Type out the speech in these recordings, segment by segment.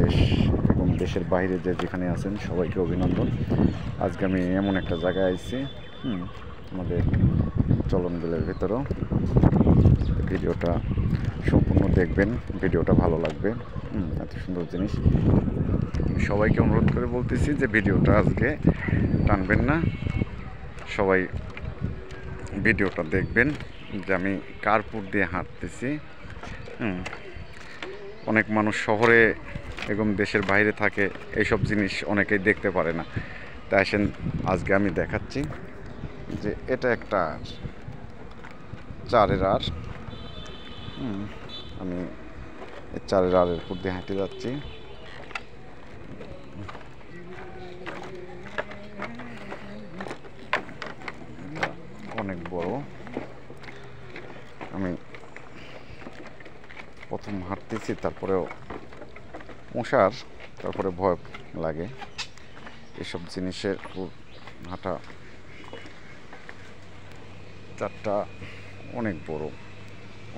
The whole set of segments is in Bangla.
দেশ এবং দেশের বাইরে যেখানে আছেন সবাইকে অভিনন্দন। আজকে আমি এমন একটা জায়গায় আইছি, আমাদের চলন বিলের ভেতরেও। ভিডিওটা সম্পূর্ণ দেখবেন, ভিডিওটা ভালো লাগবে। এত সুন্দর জিনিস। আমি সবাইকে অনুরোধ করে বলতেছি যে ভিডিওটা আজকে টানবেন না, সবাই ভিডিওটা দেখবেন যে আমি কার্পুর দিয়ে হাঁটতেছি। অনেক মানুষ শহরে এবং দেশের বাইরে থাকে, এইসব জিনিস অনেকেই দেখতে পারে না। তাই আসেন আজকে আমি দেখাচ্ছি যে এটা একটা চারের আর। আমি এই চারের আরের উপর দিয়ে হেঁটে যাচ্ছি। অনেক বড়। আমি প্রথম হাঁটতেছি, তারপরেও মশার, তারপরে ভয় লাগে এসব জিনিসের হাঁটা। চারটা অনেক বড়,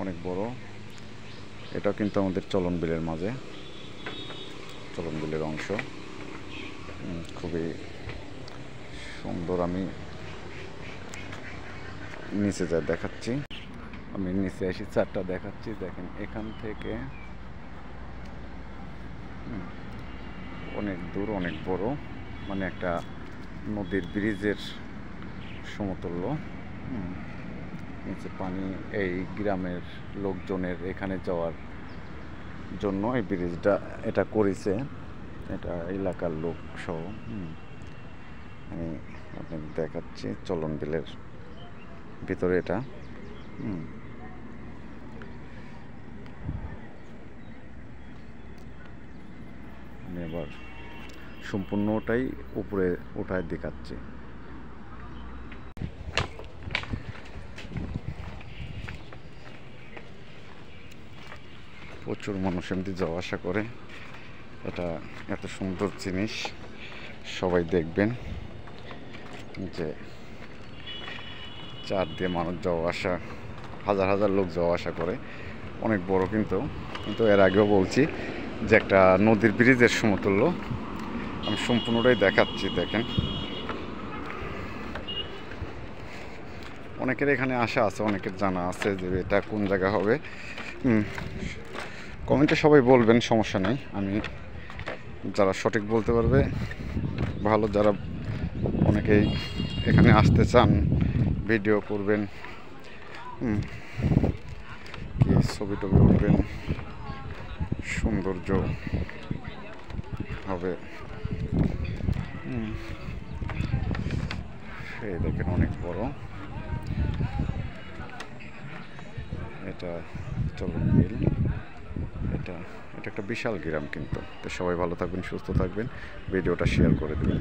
অনেক বড়। এটা কিন্তু আমাদের চলন বিলের মাঝে, চলন বিলের অংশ। খুবই সুন্দর। আমি নিচে যা দেখাচ্ছি, আমি নিচে এসে চারটা দেখাচ্ছি। দেখেন এখান থেকে অনেক দূর, অনেক বড়, মানে একটা নদীর ব্রিজের সমতুল্য। নিচে পানি। এই গ্রামের লোকজনের এখানে যাওয়ার জন্য এই ব্রিজটা এটা করেছে, এটা এলাকার লোক সহ। আমি আপনাকে দেখাচ্ছি চলন বিলের ভিতরে এটা। আমি এবার সম্পূর্ণটাই উপরে ওঠায় দেখাচ্ছি। প্রচুর মানুষ এমনি যাওয়া আসা করে। এটা এত সুন্দর জিনিস, সবাই দেখবেন যে চার দিয়ে মানুষ যাওয়া আসা, হাজার হাজার লোক যাওয়া আসা করে। অনেক বড় কিন্তু এর আগেও বলছি যে একটা নদীর ব্রিজের সমতুল্য। আমি সম্পূর্ণটাই দেখাচ্ছি। দেখেন অনেকের এখানে আশা আছে, অনেকের জানা আছে যে এটা কোন জায়গা হবে। কমেন্টে সবাই বলবেন, সমস্যা নেই। আমি যারা সঠিক বলতে পারবে ভালো, যারা অনেকেই এখানে আসতে চান, ভিডিও করবেন, কি ছবি টবি উঠবেন, সৌন্দর্য হবে। এই দেখেন অনেক বড়। এটা চলন বিল। এটা একটা বিশাল গ্রাম কিন্তু। তো সবাই ভালো থাকবেন, সুস্থ থাকবেন, ভিডিওটা শেয়ার করে দেবেন।